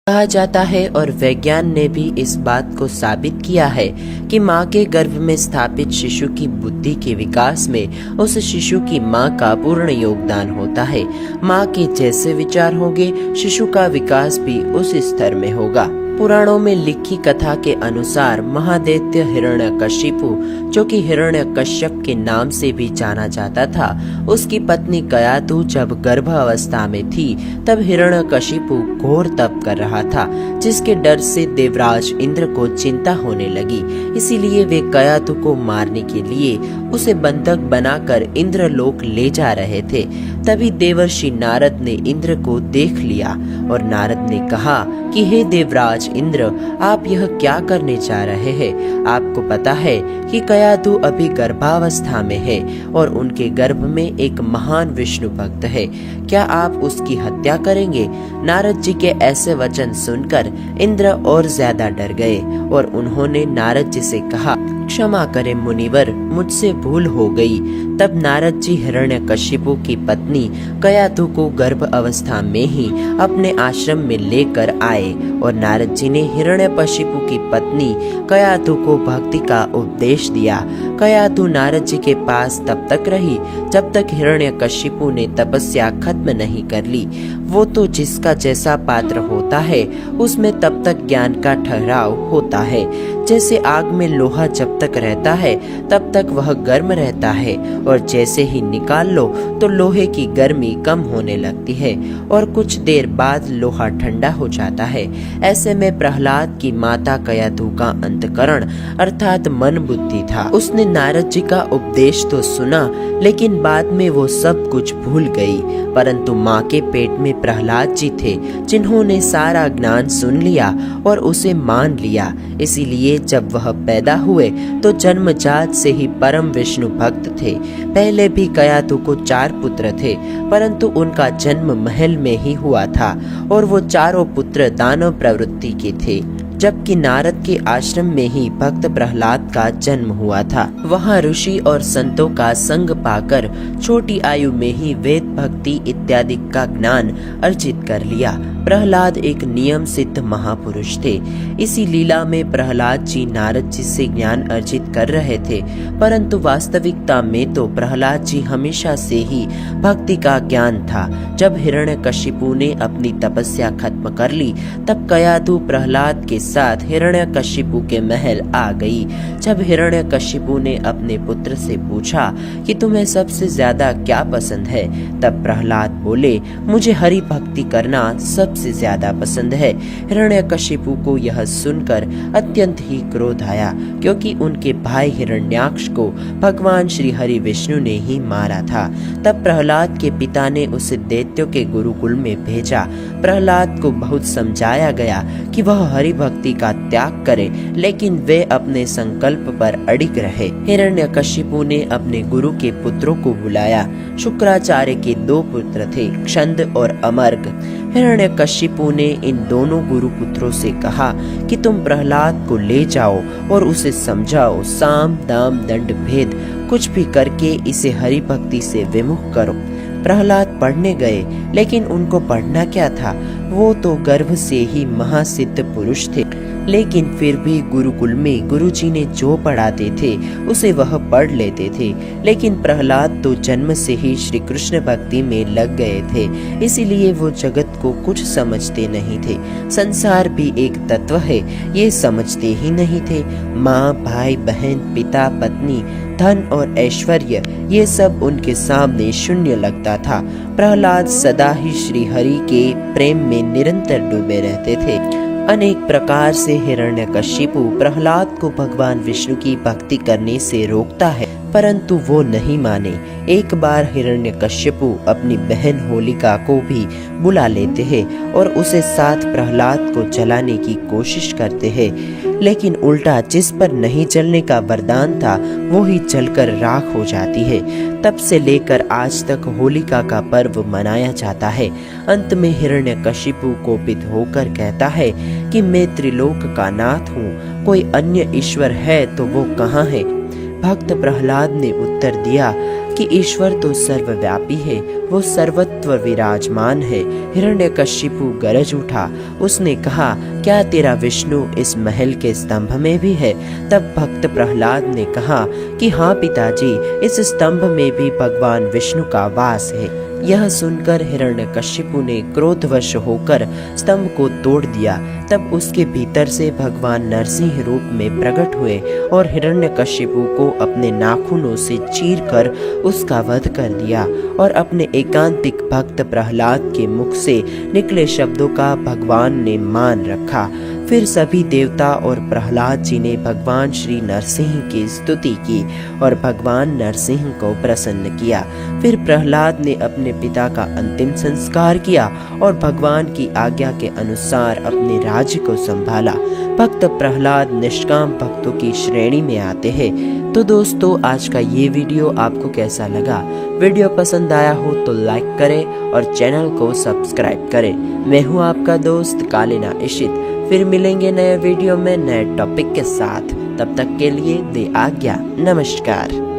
कहा जाता है और विज्ञान ने भी इस बात को साबित किया है कि माँ के गर्भ में स्थापित शिशु की बुद्धि के विकास में उस शिशु की माँ का पूर्ण योगदान होता है। माँ के जैसे विचार होंगे, शिशु का विकास भी उस स्तर में होगा। पुराणों में लिखी कथा के अनुसार महादैत्य हिरण्यकशिपु, जो कि हिरण्यकश्यप के नाम से भी जाना जाता था, उसकी पत्नी कयाधु जब गर्भ अवस्था में थी तब हिरण्यकशिपु घोर तप कर रहा था, जिसके डर से देवराज इंद्र को चिंता होने लगी। इसीलिए वे कयाधु को मारने के लिए उसे बंधक बनाकर इंद्रलोक ले जा रहे थे। तभी देवर्षि नारद ने इंद्र को देख लिया और नारद ने कहा कि हे देवराज इंद्र, आप यह क्या करने जा रहे हैं? आपको पता है कि कयाधु अभी गर्भावस्था में है और उनके गर्भ में एक महान विष्णु भक्त है। क्या आप उसकी हत्या करेंगे? नारद जी के ऐसे वचन सुनकर इंद्र और ज्यादा डर गए और उन्होंने नारद जी से कहा, क्षमा करें मुनिवर, मुझसे भूल हो गई। तब नारद जी हिरण्यकशिपु की पत्नी कयाधु को गर्भ अवस्था में ही अपने आश्रम में लेकर आए और नारद जी ने हिरण्यकशिपु की पत्नी कयाधु को भक्ति का उपदेश दिया। कयाधु नारद जी के पास तब तक रही जब तक हिरण्यकशिपु ने तपस्या खत्म नहीं कर ली। वो तो जिसका जैसा पात्र होता है उसमें तब तक ज्ञान का ठहराव होता है। जैसे आग में लोहा जब तक रहता है तब तक वह गर्म रहता है और जैसे ही निकाल लो तो लोहे की गर्मी कम होने लगती है और कुछ देर बाद लोहा ठंडा हो जाता है। ऐसे में प्रहलाद की माता कयाधु का अंतकरण अर्थात मन बुद्धि था। उसने नारद जी का उपदेश तो सुना, लेकिन बाद में वो सब कुछ भूल गई। परंतु माँ के पेट में प्रहलाद जी थे जिन्होंने सारा ज्ञान सुन लिया और उसे मान लिया। इसीलिए जब वह पैदा हुए तो जन्मजात से ही परम विष्णु भक्त थे। पहले भी कयाधु को 4 पुत्र थे, परंतु उनका जन्म महल में ही हुआ था और वो चारों पुत्र दानव प्रवृत्ति के थे, जबकि नारद के आश्रम में ही भक्त प्रहलाद का जन्म हुआ था। वहाँ ऋषि और संतों का संग पाकर छोटी आयु में ही वेद भक्ति इत्यादि का ज्ञान अर्जित कर लिया। प्रहलाद एक नियम सिद्ध महापुरुष थे। इसी लीला में प्रहलाद जी नारद जी से ज्ञान अर्जित कर रहे थे, परंतु वास्तविकता में तो प्रहलाद जी हमेशा से ही भक्ति का ज्ञान था। जब हिरण्यकशिपु ने अपनी तपस्या खत्म कर ली तब कयाधु प्रहलाद के साथ हिरण्यकशिपु के महल आ गई। जब हिरण्यकशिपु ने अपने पुत्र से पूछा कि तुम्हें सबसे ज्यादा क्या पसंद है, तब प्रहलाद बोले, मुझे हरि भक्ति करना सबसे ज्यादा पसंद है। हिरण्यकशिपु को यह सुनकर अत्यंत ही क्रोध आया, क्योंकि उनके भाई हिरण्याक्ष को भगवान श्री हरि विष्णु ने ही मारा था। तब प्रहलाद के पिता ने उसे दैत्यों के गुरुकुल में भेजा। प्रहलाद को बहुत समझाया गया कि वह हरि भक्ति का त्याग करे, लेकिन वे अपने संकल्प पर अड़िग रहे। हिरण्यकशिपु ने अपने गुरु के पुत्रों को बुलाया। शुक्राचार्य के 2 पुत्र थे, क्षंद और अमर्ग। हिरण्यकशिपु ने इन दोनों गुरु पुत्रों से कहा कि तुम प्रहलाद को ले जाओ और उसे समझाओ, साम दाम दंड भेद कुछ भी करके इसे हरि भक्ति से विमुख करो। प्रहलाद पढ़ने गए, लेकिन उनको पढ़ना क्या था, वो तो गर्भ से ही महासिद्ध पुरुष थे। लेकिन फिर भी गुरुकुल में गुरुजी ने जो पढ़ाते थे उसे वह पढ़ लेते थे। लेकिन प्रहलाद तो जन्म से ही श्री कृष्ण भक्ति में लग गए थे, इसीलिए वो जगत को कुछ समझते नहीं थे। संसार भी एक तत्व है, ये समझते ही नहीं थे। माँ, भाई, बहन, पिता, पत्नी, धन और ऐश्वर्य, ये सब उनके सामने शून्य लगता था। प्रहलाद सदा ही श्री हरि के प्रेम में निरंतर डूबे रहते थे। अनेक प्रकार से हिरण्यकशिपु प्रहलाद को भगवान विष्णु की भक्ति करने से रोकता है, परंतु वो नहीं माने। एक बार हिरण्यकशिपु अपनी बहन होलिका को भी बुला लेते हैं और उसे साथ प्रहलाद को जलाने की कोशिश करते हैं, लेकिन उल्टा जिस पर नहीं जलने का वरदान था वो ही जलकर राख हो जाती है। तब से लेकर आज तक होलिका का पर्व मनाया जाता है। अंत में हिरण्यकशिपु कोपित होकर कहता है कि मैं त्रिलोक का नाथ हूँ, कोई अन्य ईश्वर है तो वो कहाँ है? भक्त प्रहलाद ने उत्तर दिया कि कि ईश्वर तो सर्वव्यापी है, वो सर्वत्र विराजमान है। हिरण्यकशिपु गरज उठा, उसने कहा, क्या तेरा विष्णु इस महल के स्तंभ में भी है? तब भक्त प्रहलाद ने कहा कि हाँ पिताजी, इस स्तंभ में भी भगवान विष्णु का वास है। यह सुनकर हिरण्यकशिपु ने क्रोधवश होकर स्तंभ को तोड़ दिया। तब उसके भीतर से भगवान नरसिंह रूप में प्रकट हुए और हिरण्यकशिपु को अपने नाखूनों से चीरकर उसका वध कर दिया और अपने एकांतिक भक्त प्रहलाद के मुख से निकले शब्दों का भगवान ने मान रखा। फिर सभी देवता और प्रहलाद जी ने भगवान श्री नरसिंह की स्तुति की और भगवान नरसिंह को प्रसन्न किया। फिर प्रहलाद ने अपने पिता का अंतिम संस्कार किया और भगवान की आज्ञा के अनुसार अपने राज्य को संभाला। भक्त प्रहलाद निष्काम भक्तों की श्रेणी में आते हैं। तो दोस्तों, आज का ये वीडियो आपको कैसा लगा? वीडियो पसंद आया हो तो लाइक करें और चैनल को सब्सक्राइब करें। मैं हूँ आपका दोस्त कालिना इशित। फिर मिलेंगे नए वीडियो में नए टॉपिक के साथ। तब तक के लिए दे आज्ञा। नमस्कार।